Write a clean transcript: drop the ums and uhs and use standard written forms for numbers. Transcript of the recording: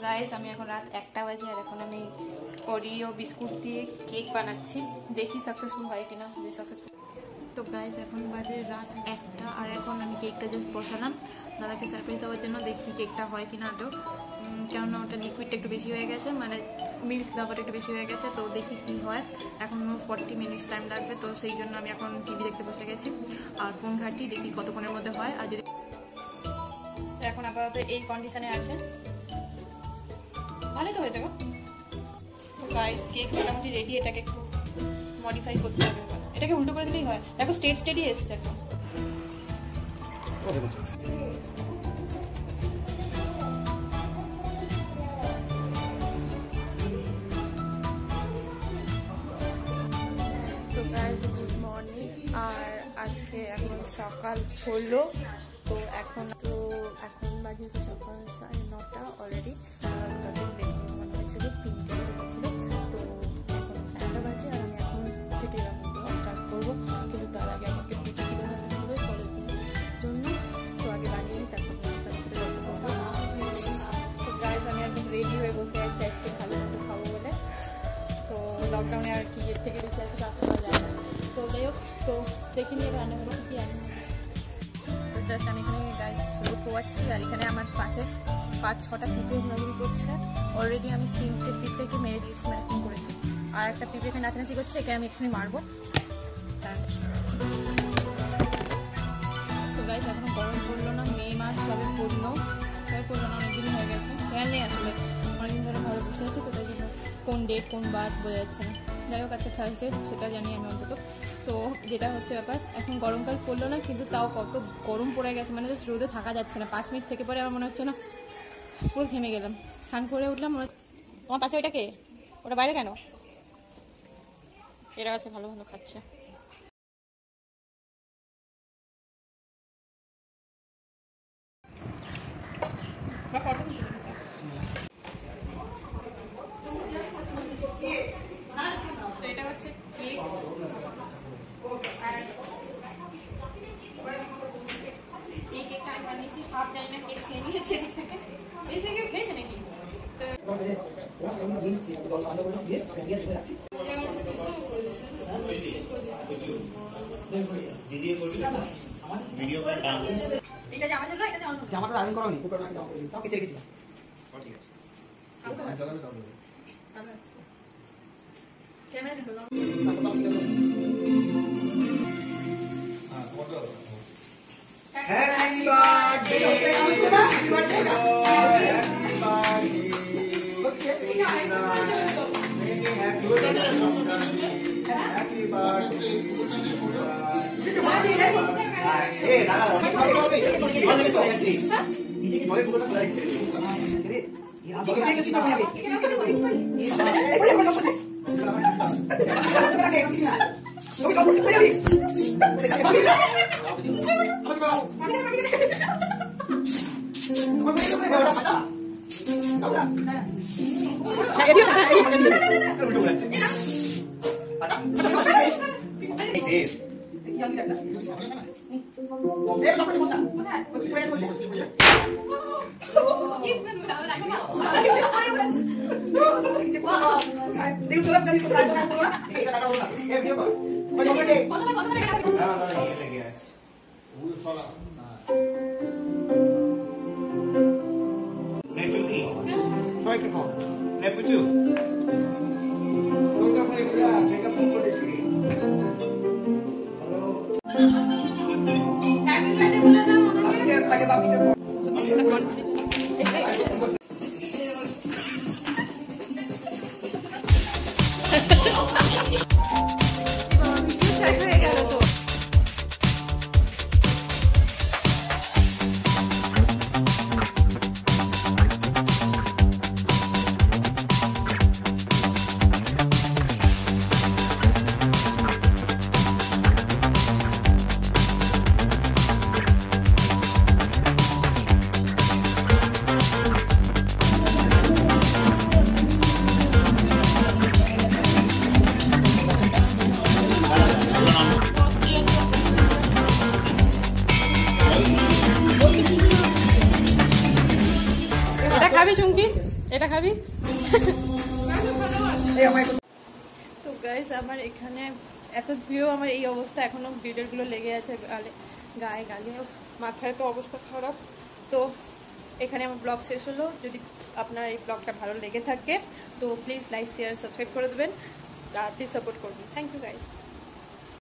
Guys আমি এখন রাত 1টা বাজে আর এখন আমি ওরিও বিস্কুট দিয়ে কেক বানাচ্ছি, দেখি সাকসেসফুল হয় কিনা। যদি সাকসেসফুল তো গাইস এখন বাজে রাত 1টা আর এখন আমি কেকটা জাস্ট বসালাম দাদাকে সারপ্রাইজ দেওয়ার জন্য। দেখি কেকটা হয় কিনা তো, কেননা ওটা লিকুইডটা একটু বেশি হয়ে গেছে, মানে মিল্ক দেওয়াটা একটু বেশি হয়ে গেছে। তো দেখি কি হয়, এখন 40 মিনিটস টাইম লাগবে। তো সেই জন্য আমি এখন টিভি দেখতে বসে গেছি আর ফোন ঘাঁটি, দেখি কতক্ষণের মধ্যে হয়। আর যদি এখন আপাতত এই কন্ডিশনে আছে, ভালোই তো হয়েছে গো। গাইস কেক মোটামুটি রেডি, এটাকে একটু মডিফাই করতে হবে। এটাকে উল্টো করে দিলেই হয়। দেখো স্টেডি এসছে এখন। তো গাইস গুড মর্নিং, আর আজকে এখন সকাল হলো। তো এখন বাজে সকাল 9:30 অলরেডি। মনে হয়েছিল 3টে হয়েছিল, তো এখন 4টা বাজে আর আমি এখন থেকে স্টার্ট করবো। কিন্তু তার আগে আমাকে পিঠে বানাতে হবে কলেজের জন্য, তো আগে বানিয়ে নিই, তারপর তো গাইস আমি একদম রেডি হয়ে বসে আছি আজকে ভালো মতো খাবো বলে। তো লকডাউনে আর কি এর থেকে বেশি আছে রাখতে পারা যায় না। তো যাই হোক, তো দেখে নিয়ে রান্না করে কি রান্না হচ্ছে। তো জাস্ট আমি এখানে গাইস রোদ পোয়াচ্ছি আর এখানে আমার পাশে 5-6টা পিঁপড়ে ঘোরাঘুরি করছে। অলরেডি আমি 3টে পিঁপড়েকে মেরে দিয়েছি, মানে 3 করেছি। আর একটা পিঁপড়েকে নাচানাচি করছে, একে আমি এক্ষুনি মারবো। তো গাইস এখনো গরম পড়লো না, মে মাস সবে পড়লো না, অনেকদিন হয়ে গেছে। ফ্যান নেই আসলে, অনেকদিন ধরে ঘরে বসে আছি, তো তাই জন্য কোন ডেট কোন বার বোঝা যাচ্ছে না। যাই হোক আজকে থার্সডে, সেটা জানি আমি অন্তত। তো যেটা হচ্ছে ব্যাপার, এখন গরমকাল পড়লো না, কিন্তু তাও কত গরম পড়ে গেছে, মানে জাস্ট রোদে থাকা যাচ্ছে না। 5 মিনিট থেকে পরে আমার মনে হচ্ছে না, পুরো ঘেমে গেলাম। স্নান করে উঠলাম, তোমার পাশে ওইটা কে? ওটা বাইরে কেন? এরা আজকে ভালো ভালো খাচ্ছে। তো এটা হচ্ছে কেক, এই কেকটা আমি বানিয়েছি। হাফ জানি না কেক খেয়ে নিয়েছে এদিক থেকে, এই থেকে খেয়েছে নাকি। এটা জামা ছিল, এটা জামাটা আয়রন করা হয়নি, কুকার জামা করে তাও কেচে রেখেছি। ঠিক আছে, ক্যামেরা দেখো। Happy birthday, happy birthday, happy birthday. এই দাদা অনেক কষ্ট হবে, অনেক তো আছে নিচে কি জলের পুরোটা খোলা আছে রে। এই আমাকে দেখে কি পাবে? খাবি চুমকি? এটা খাবি? তো গাইস আমার এখানে এত প্রিয়, আমার এই অবস্থা এখনো ভিডিওগুলো লেগে আছে গায়ে গালে, মাথায় তো অবস্থা খারাপ। তো এখানে আমার ব্লগ শেষ হলো। যদি আপনার এই ব্লগটা ভালো লেগে থাকে তো প্লিজ লাইক শেয়ার সাবস্ক্রাইব করে দেবেন আর প্লিজ সাপোর্ট করবেন। Thank you guys.